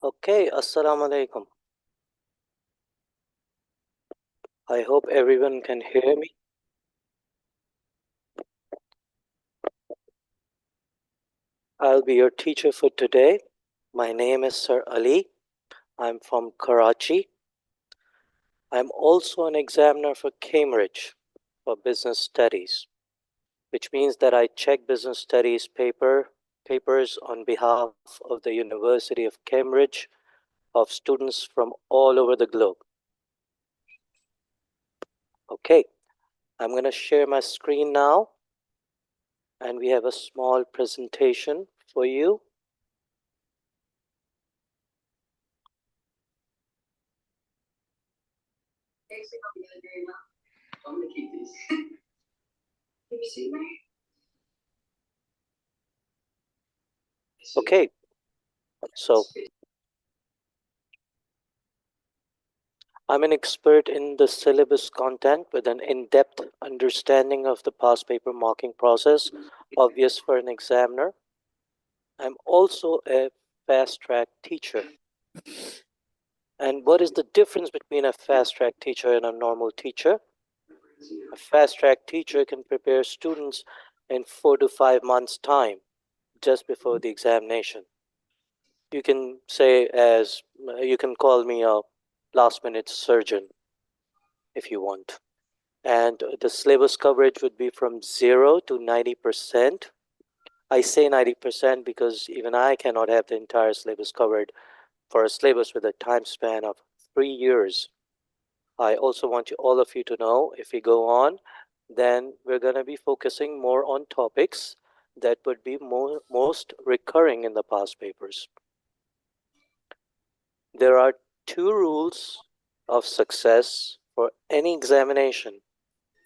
Okay, Assalamu alaikum. I hope everyone can hear me. I'll be your teacher for today. My name is Sir Ali. I'm from Karachi. I'm also an examiner for Cambridge for business studies, which means that I check business studies papers on behalf of the University of Cambridge of students from all over the globe. Okay, I'm going to share my screen now, and we have a small presentation for you. I'm gonna keep these. Have you seen me? Okay, so I'm an expert in the syllabus content with an in-depth understanding of the past paper marking process, obvious for an examiner. I'm also a fast-track teacher. And what is the difference between a fast-track teacher and a normal teacher? A fast-track teacher can prepare students in 4 to 5 months' time, just before the examination. You can say you can call me a last-minute surgeon if you want. And the syllabus coverage would be from 0 to 90%. I say 90% because even I cannot have the entire syllabus covered for a syllabus with a time span of 3 years. I also want all of you to know, if we go on, then we're going to be focusing more on topics that would be most recurring in the past papers. There are 2 rules of success for any examination,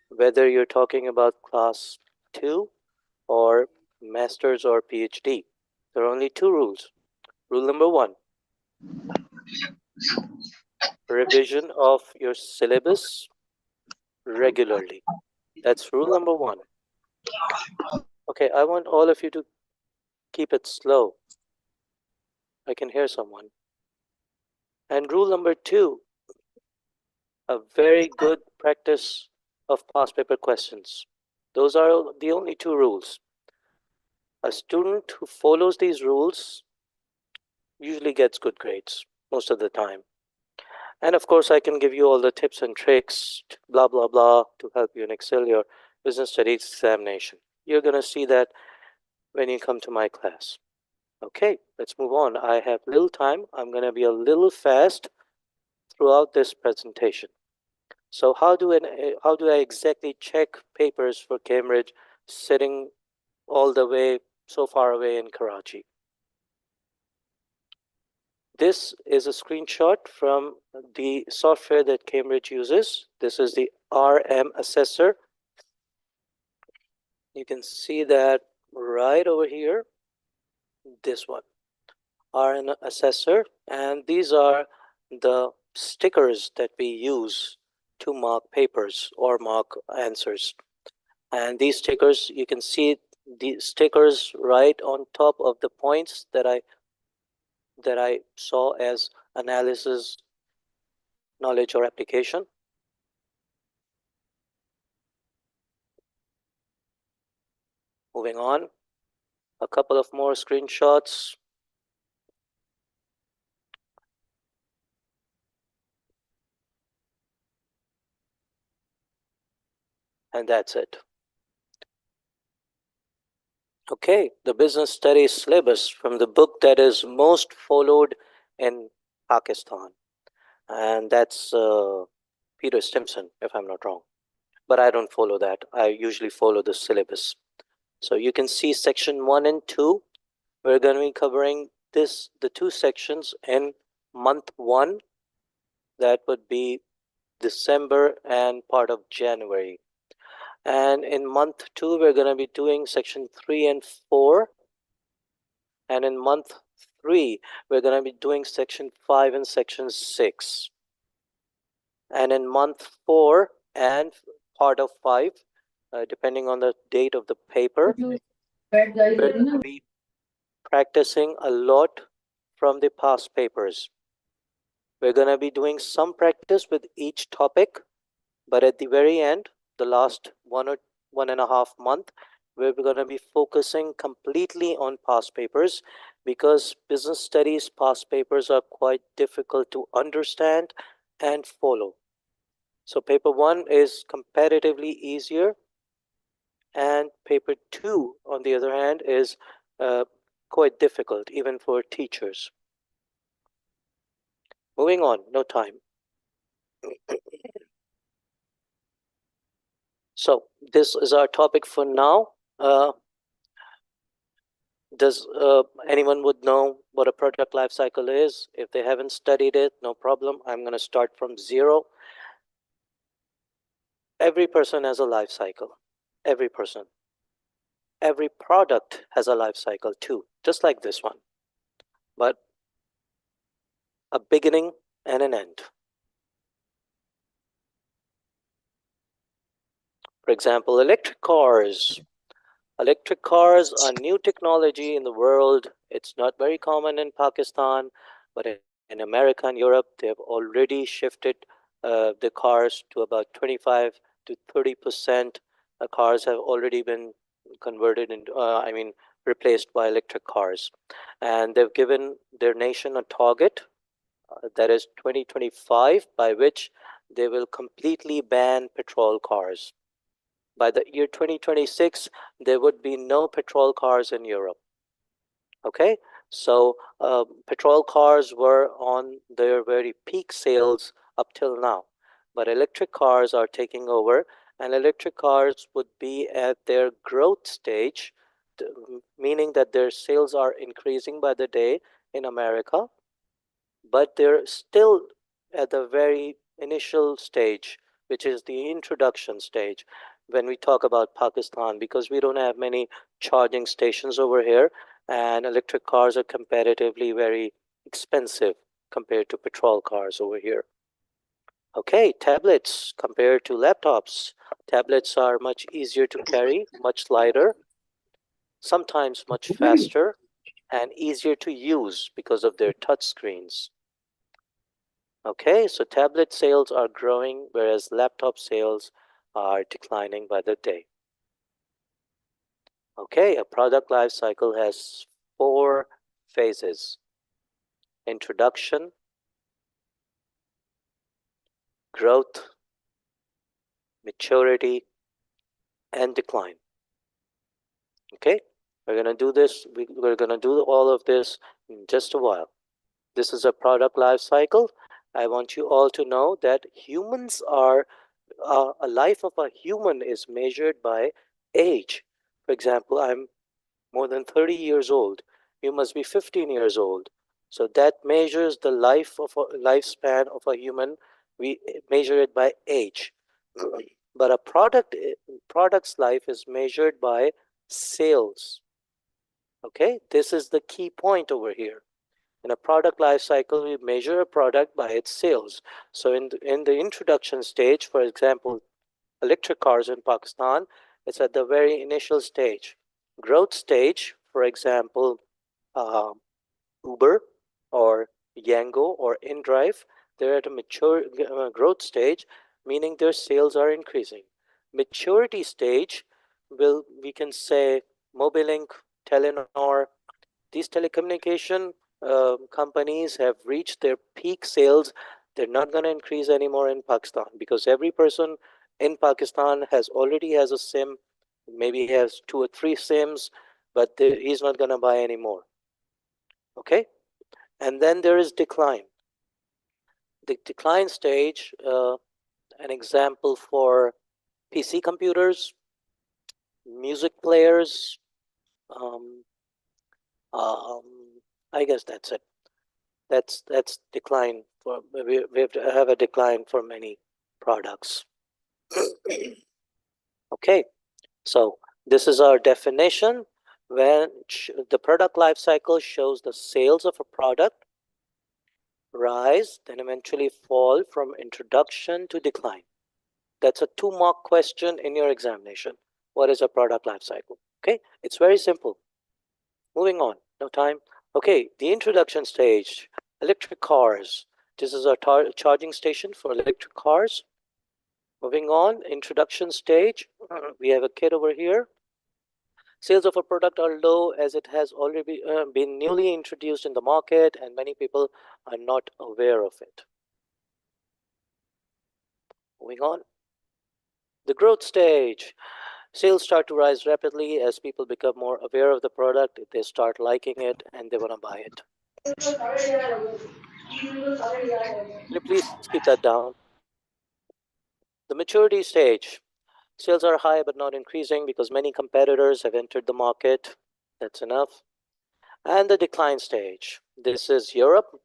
whether you're talking about class 2 or master's or PhD. There are only 2 rules. Rule number 1, revision of your syllabus regularly. That's rule number 1. Okay, I want all of you to keep it slow. I can hear someone. And rule number 2, a very good practice of past paper questions. Those are the only 2 rules. A student who follows these rules usually gets good grades most of the time. And of course, I can give you all the tips and tricks, blah, blah, blah, to help you excel your business studies examination. You're going to see that when you come to my class. Okay, let's move on. I have little time. I'm going to be a little fast throughout this presentation. So how do I exactly check papers for Cambridge sitting all the way so far away in Karachi? This is a screenshot from the software that Cambridge uses. This is the RM Assessor. You can see that right over here, this one, RM Assessor. And these are the stickers that we use to mark papers or mark answers. And these stickers, you can see the stickers right on top of the points that I saw as analysis, knowledge, or application. Moving on, a couple of more screenshots. And that's it. Okay, the business studies syllabus from the book that is most followed in Pakistan. And that's Peter Stimson, if I'm not wrong. But I don't follow that. I usually follow the syllabus. So you can see section 1 and 2. We're going to be covering the 2 sections in month 1. That would be December and part of January. And in month 2, we're going to be doing section 3 and 4. And in month 3, we're going to be doing section 5 and section 6. And in month 4 and part of 5, depending on the date of the paper, we're going to be practicing a lot from the past papers. We're going to be doing some practice with each topic, but at the very end, the last 1.5 months, we're going to be focusing completely on past papers because business studies past papers are quite difficult to understand and follow. So paper 1 is comparatively easier, and paper 2, on the other hand, is quite difficult even for teachers. Moving on, no time. So this is our topic for now. Does anyone would know what a product life cycle is? If they haven't studied it, no problem. I'm going to start from zero. Every person has a life cycle. Every person. Every product has a life cycle too, just like this one. But a beginning and an end. For example, electric cars. Electric cars are new technology in the world. It's not very common in Pakistan, but in America and Europe, they have already shifted the cars to about 25 to 30%. Cars have already been converted into, replaced by electric cars. And they've given their nation a target, that is 2025, by which they will completely ban petrol cars. By the year 2026, there would be no petrol cars in Europe. Okay, so petrol cars were on their very peak sales up till now, but electric cars are taking over, and electric cars would be at their growth stage, meaning that their sales are increasing by the day in America, but they're still at the very initial stage, which is the introduction stage when we talk about Pakistan, because we don't have many charging stations over here, and electric cars are comparatively very expensive compared to petrol cars over here. Okay, tablets compared to laptops. Tablets are much easier to carry, much lighter, sometimes much faster, and easier to use because of their touch screens. Okay, so tablet sales are growing, whereas laptop sales are declining by the day. Okay, a product life cycle has 4 phases: introduction, growth, maturity, and decline. Okay, we're going to do this. We're going to do all of this in just a while. This is a product life cycle. I want you all to know that humans are, a life of a human is measured by age. For example, I'm more than 30 years old. You must be 15 years old. So that measures the lifespan of a human. We measure it by age. But a product's life is measured by sales. Okay, this is the key point over here. In a product life cycle, we measure a product by its sales. So in the introduction stage, for example, electric cars in Pakistan, it's at the very initial stage. Growth stage, for example, Uber or Yango or InDrive, they're at a mature growth stage, meaning their sales are increasing. Maturity stage, we can say Mobilink, Telenor, these telecommunication companies have reached their peak sales. They're not going to increase anymore in Pakistan because every person in Pakistan already has a SIM. Maybe he has 2 or 3 SIMs, but he's not going to buy any more. Okay, and then there is decline. The decline stage, an example for PC computers, music players. I guess that's it. That's decline for we have a decline for many products. Okay, so this is our definition. When the product life cycle shows the sales of a product rise, then eventually fall from introduction to decline. That's a 2-mark question in your examination. What is a product life cycle? Okay, it's very simple. Moving on, no time. Okay, the introduction stage, electric cars. This is our charging station for electric cars. Moving on, introduction stage. We have a kid over here. Sales of a product are low as it has already been newly introduced in the market and many people are not aware of it. Moving on. The growth stage. Sales start to rise rapidly as people become more aware of the product, they start liking it, and they want to buy it. Can you please keep that down? The maturity stage. Sales are high but not increasing because many competitors have entered the market. That's enough. And the decline stage. This is Europe.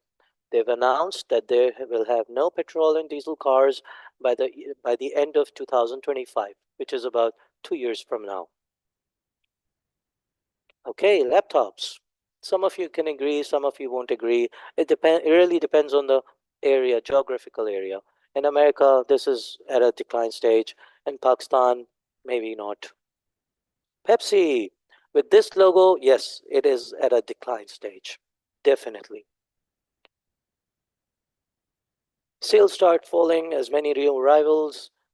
They've announced that they will have no petrol and diesel cars by the end of 2025, which is about 2 years from now. Okay, laptops. Some of you can agree, some of you won't agree. It really depends on the area, geographical area. In America, this is at a decline stage. In Pakistan, maybe not. Pepsi, with this logo, yes, it is at a decline stage. Definitely. Sales start falling as many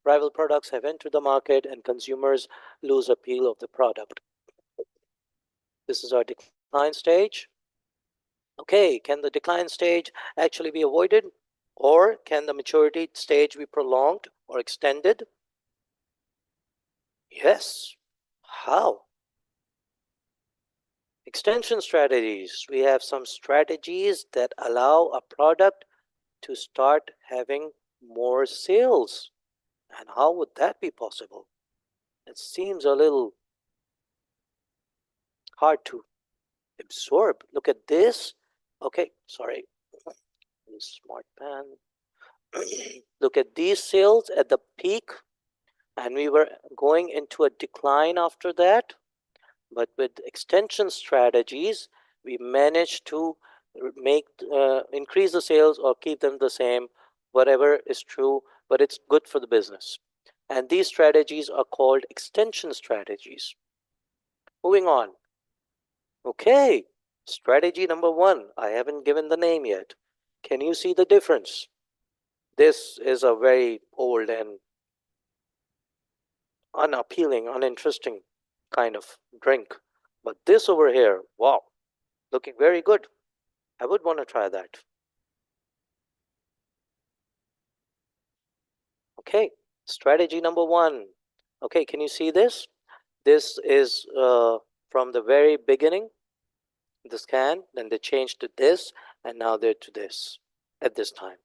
rival products have entered the market and consumers lose appeal of the product. This is our decline stage. Okay, can the decline stage actually be avoided? Or can the maturity stage be prolonged or extended? Yes. How? Extension strategies. We have some strategies that allow a product to start having more sales. And how would that be possible? It seems a little hard to absorb. Look at this. Okay, sorry. Smart pen. Look at these sales at the peak, and we were going into a decline after that. But with extension strategies, we managed to increase the sales or keep them the same, whatever is true, but it's good for the business. And these strategies are called extension strategies. Moving on. Okay, strategy number 1. I haven't given the name yet. Can you see the difference? This is a very old and unappealing, uninteresting kind of drink. But this over here, wow, looking very good. I would want to try that. Okay, strategy number 1. Okay, can you see this? This is from the very beginning, the scan, then they changed to this, and now they're to this at this time.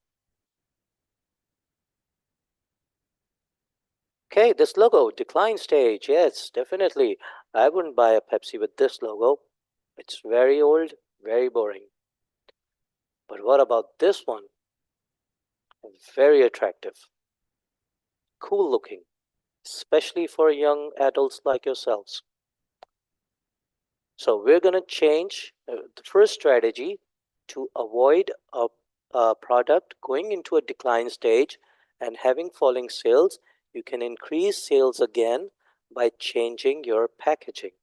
Okay, this logo, decline stage, yes, definitely. I wouldn't buy a Pepsi with this logo. It's very old, very boring. But what about this one? Very attractive, cool looking, especially for young adults like yourselves. So we're going to change the first strategy to avoid a product going into a decline stage and having falling sales. You can increase sales again by changing your packaging.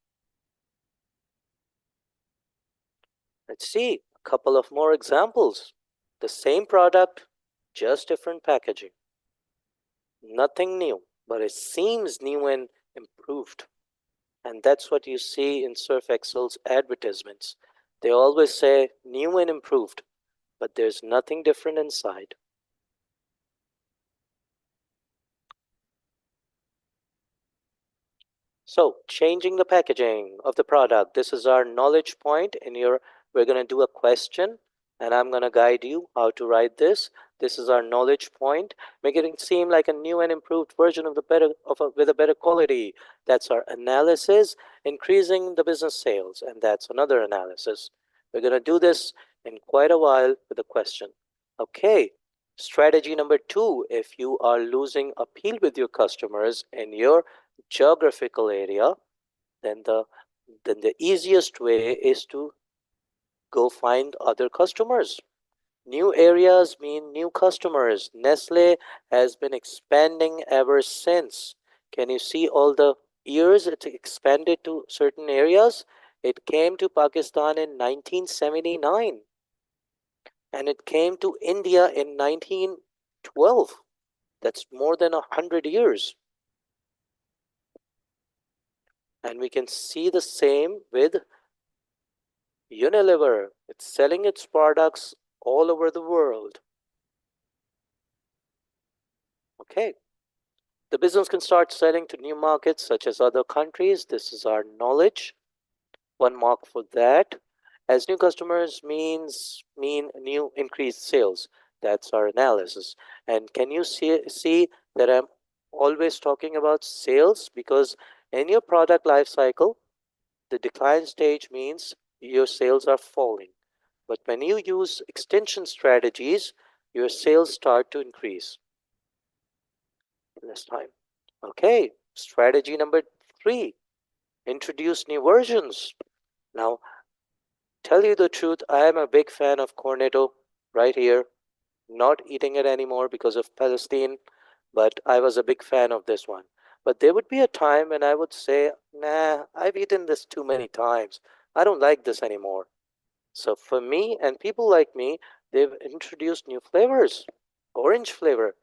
Let's see a couple of more examples. The same product, just different packaging. Nothing new, but it seems new and improved. And that's what you see in Surf Excel's advertisements. They always say new and improved, but there's nothing different inside. So changing the packaging of the product. This is our knowledge point in your, we're going to do a question and I'm going to guide you how to write this. This is our knowledge point. Make it seem like a new and improved version of with a better quality. That's our analysis, increasing the business sales, and that's another analysis. We're going to do this in quite a while with a question. Okay, strategy number 2, if you are losing appeal with your customers in your geographical area, then the easiest way is to go find other customers. New areas mean new customers. Nestle has been expanding ever since. Can you see all the years it expanded to certain areas? It came to Pakistan in 1979 and it came to India in 1912. That's more than 100 years. And we can see the same with Unilever. It's selling its products all over the world. Okay. The business can start selling to new markets such as other countries. This is our knowledge. 1 mark for that. As new customers mean new increased sales. That's our analysis. And can you see that I'm always talking about sales? Because in your product life cycle, the decline stage means your sales are falling. But when you use extension strategies, your sales start to increase. This time. Okay, strategy number 3, introduce new versions. Now, tell you the truth, I am a big fan of Cornetto right here. Not eating it anymore because of Palestine, but I was a big fan of this one. But there would be a time when I would say, nah, I've eaten this too many times. I don't like this anymore. So for me and people like me, they've introduced new flavors. Orange flavor.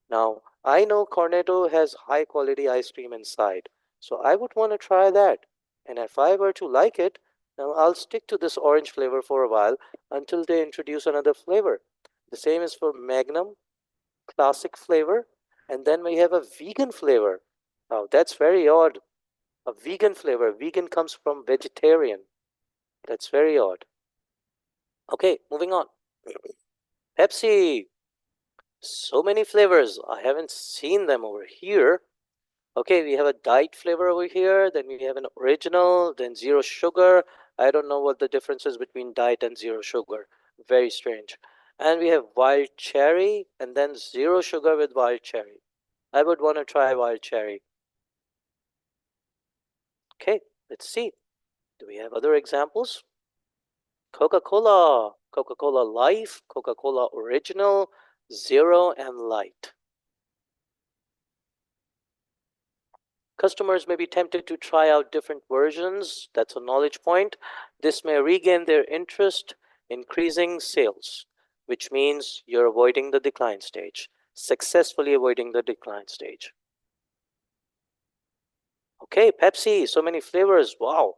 Now, I know Cornetto has high quality ice cream inside, so I would want to try that. And if I were to like it, then I'll stick to this orange flavor for a while until they introduce another flavor. The same is for Magnum, classic flavor, and then we have a vegan flavor. Now, that's very odd. A vegan flavor. Vegan comes from vegetarian. That's very odd. Okay, moving on. Pepsi. So many flavors. I haven't seen them over here. Okay, we have a diet flavor over here, then we have an original, then zero sugar. I don't know what the difference is between diet and zero sugar. Very strange. And we have wild cherry, and then zero sugar with wild cherry. I would want to try wild cherry. Okay, let's see. Do we have other examples? Coca-Cola, Coca-Cola Life, Coca-Cola Original, Zero, and Light. Customers may be tempted to try out different versions. That's a knowledge point. This may regain their interest, increasing sales, which means you're avoiding the decline stage, successfully avoiding the decline stage. Okay, Pepsi, so many flavors. Wow.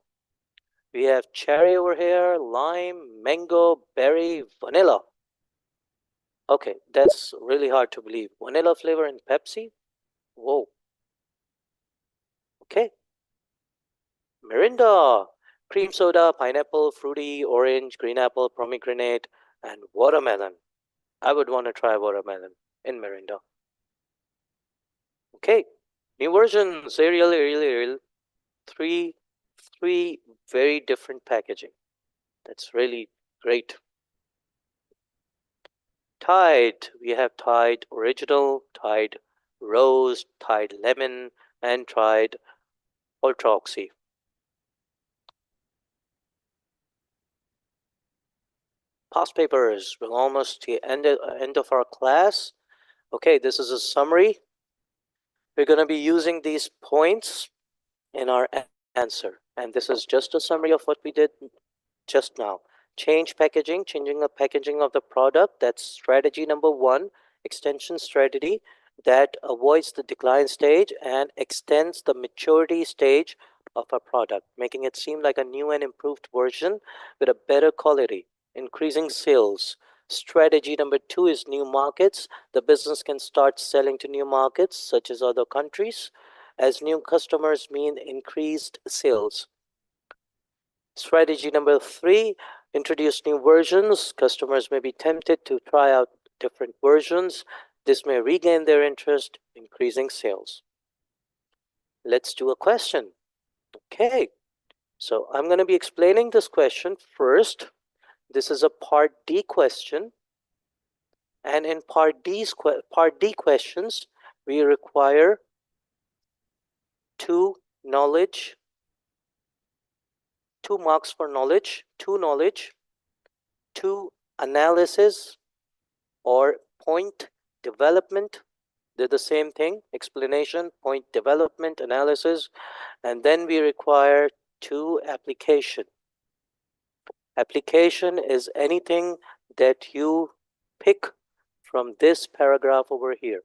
We have cherry over here, lime, mango, berry, vanilla. Okay, that's really hard to believe. Vanilla flavor in Pepsi? Whoa. Okay. Mirinda, cream soda, pineapple, fruity, orange, green apple, pomegranate, and watermelon. I would want to try watermelon in Mirinda. Okay, new version, cereal, Ariel, three very different packaging. That's really great. Tide, we have Tide Original, Tide Rose, Tide Lemon, and Tide Ultra Oxy. Past papers, we're almost to the end of our class. Okay, this is a summary. We're going to be using these points in our answer. And this is just a summary of what we did just now. Changing the packaging of the product. That's strategy number 1, extension strategy that avoids the decline stage and extends the maturity stage of a product, making it seem like a new and improved version with a better quality, increasing sales. Strategy number 2 is new markets. The business can start selling to new markets, such as other countries, as new customers mean increased sales. Strategy number 3, introduce new versions. Customers may be tempted to try out different versions. This may regain their interest, increasing sales. Let's do a question. Okay, so I'm going to be explaining this question first. This is a part D question. And in part D questions, we require 2 marks for knowledge, 2 analysis or point development. They're the same thing, explanation, point development, analysis. And then we require to application. Application is anything that you pick from this paragraph over here.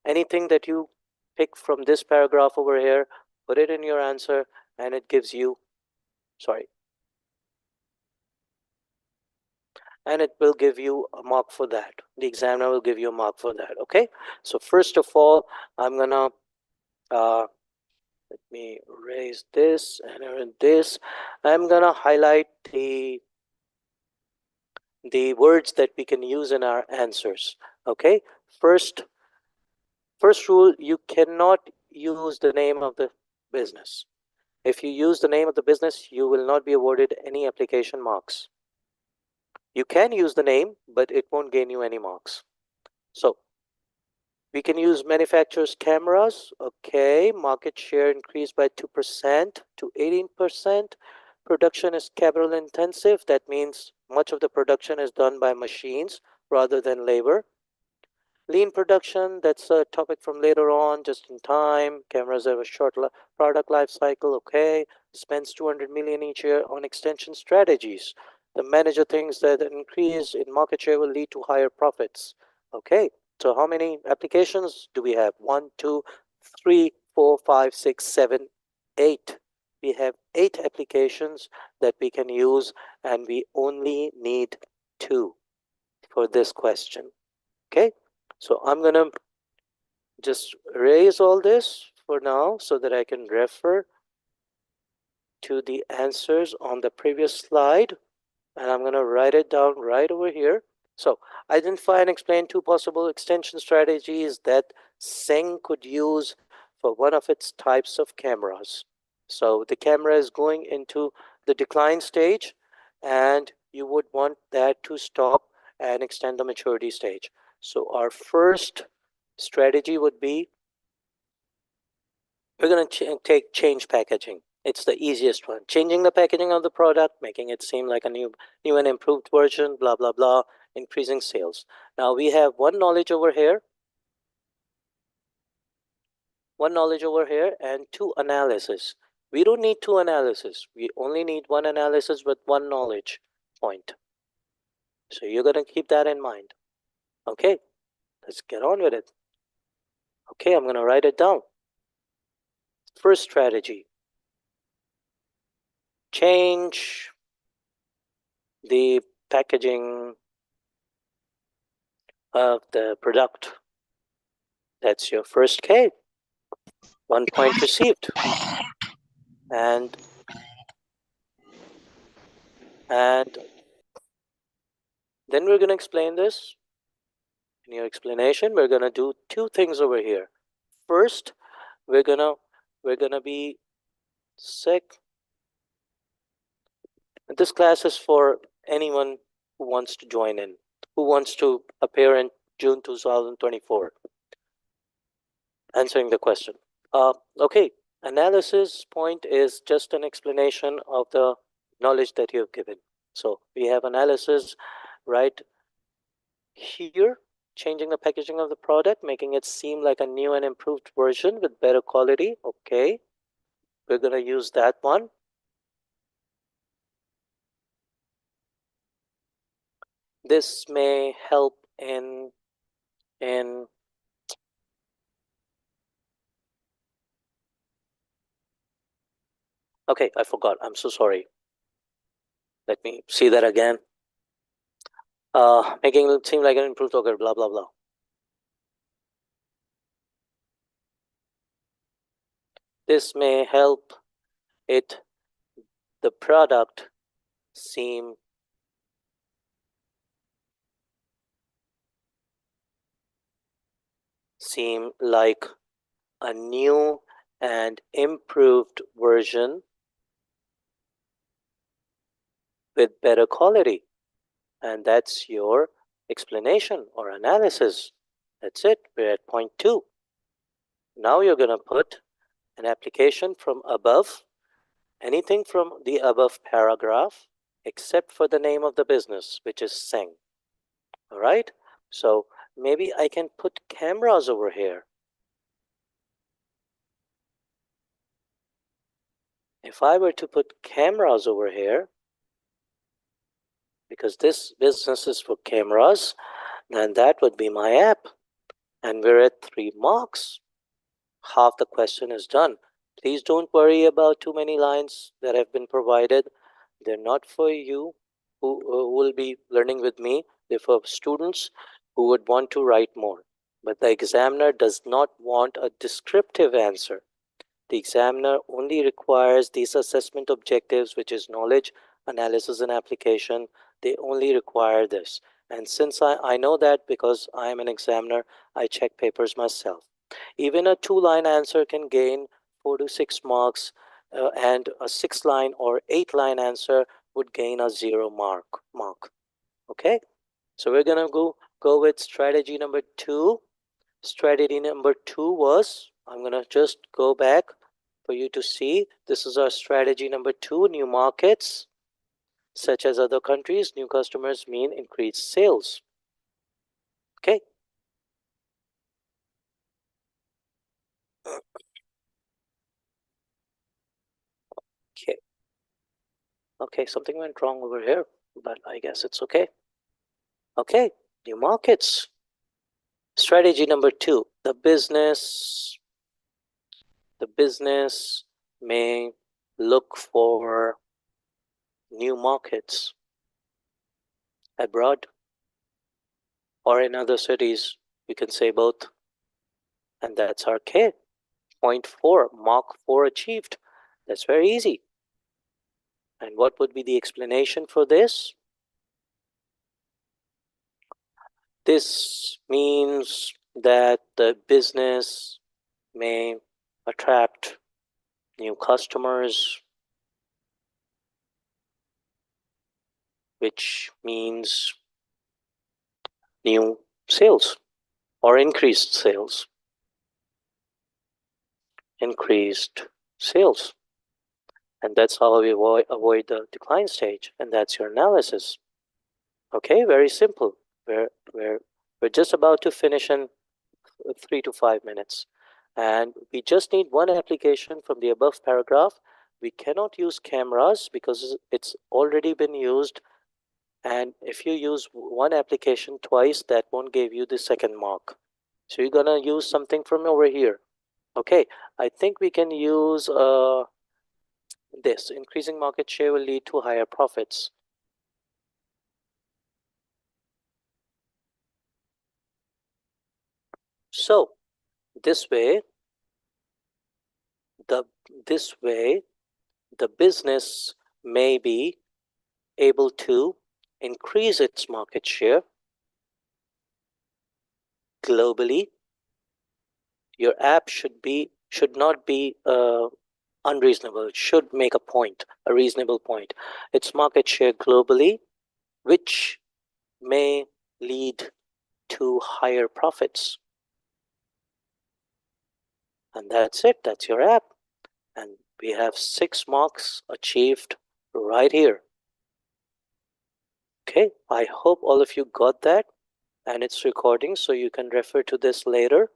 Anything that you pick from this paragraph over here, put it in your answer, and it gives you, and it will give you a mark for that. The examiner will give you a mark for that, okay? So first of all, I'm gonna, let me erase this and erase this. I'm gonna highlight the words that we can use in our answers, okay? First rule, you cannot use the name of the business. If you use the name of the business, you will not be awarded any application marks. You can use the name, but it won't gain you any marks. So we can use manufacturers' cameras. Okay, market share increased by 2% to 18%. Production is capital intensive. That means much of the production is done by machines rather than labor. Lean production, that's a topic from later on, just in time. Cameras have a short product life cycle. Okay, spends 200 million each year on extension strategies. The manager thinks that an increase in market share will lead to higher profits. Okay, so how many applications do we have? 1, 2, 3, 4, 5, 6, 7, 8. We have 8 applications that we can use, and we only need 2 for this question. Okay, so I'm gonna just erase all this for now so that I can refer to the answers on the previous slide, and I'm gonna write it down right over here. So identify and explain 2 possible extension strategies that Seng could use for one of its types of cameras. So the camera is going into the decline stage, and you would want that to stop and extend the maturity stage. So our first strategy would be, we're going to change packaging. It's the easiest one. Changing the packaging of the product, making it seem like a new and improved version, blah, blah, blah, increasing sales. Now we have one knowledge over here, and 2 analysis. We don't need 2 analysis. We only need 1 analysis with 1 knowledge point. So you're going to keep that in mind. Okay, let's get on with it. Okay, I'm going to write it down. First strategy, change the packaging of the product. That's your first K. 1 point received. And then we're going to explain this. In your explanation, we're going to do 2 things over here. First, we're gonna be sick. This class is for anyone who wants to join in, who wants to appear in June 2024. Answering the question. Okay, analysis point is just an explanation of the knowledge that you have given. So we have analysis right here, changing the packaging of the product, making it seem like a new and improved version with better quality. Okay, we're going to use that one. This may help in okay, I forgot. I'm so sorry. Let me see that again. Making it seem like an improved okay, blah, blah, blah. This may help the product seem like a new and improved version with better quality. And that's your explanation or analysis. That's it. We're at point 2. Now you're going to put an application from above, anything from the above paragraph, except for the name of the business, which is Seng. All right. So maybe I can put cameras over here. if I were to put cameras over here, because this business is for cameras, then that would be my app. And we're at 3 marks. Half the question is done. Please don't worry about too many lines that have been provided. They're not for you who will be learning with me. They're for students who would want to write more. But the examiner does not want a descriptive answer. The examiner only requires these assessment objectives, which is knowledge, analysis, and application. They only require this. And since I know that because I am an examiner, I check papers myself. Even a 2-line answer can gain 4 to 6 marks, and a 6-line or 8-line answer would gain a 0 mark. Okay, so we're gonna go with strategy number 2. Strategy number 2 was, I'm gonna just go back for you to see. This is our strategy number 2. New markets, such as other countries, new customers mean increased sales. Okay. Okay. Okay, something went wrong over here, but I guess it's okay. Okay, new markets. Strategy number 2, the business may look for new markets abroad or in other cities. You can say both. And that's our K. Point 4, mark 4 achieved. That's very easy. And what would be the explanation for this? This means that the business may attract new customers, which means new sales or increased sales. Increased sales. And that's how we avoid the decline stage. And that's your analysis. Okay, very simple. We're just about to finish in 3 to 5 minutes. And we just need one application from the above paragraph. We cannot use cameras because it's already been used. And if you use one application twice, that won't give you the second mark. So you're gonna use something from over here. Okay, I think we can use this. Increasing market share will lead to higher profits. So this way, the business may be able to increase its market share globally. Your app should not be unreasonable. It should make a reasonable point. Its market share globally, which may lead to higher profits. And that's it. That's your app. And we have 6 marks achieved right here. Okay, I hope all of you got that, and it's recording, so you can refer to this later.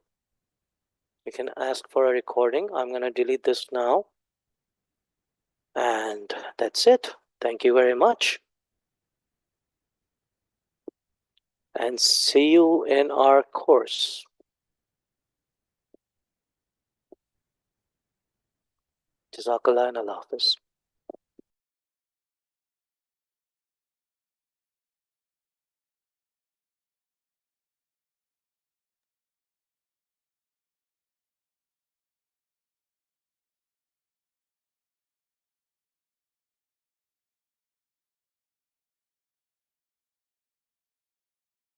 You can ask for a recording. I'm going to delete this now. And that's it. Thank you very much. And see you in our course. Jazakallah and Allah Hafiz.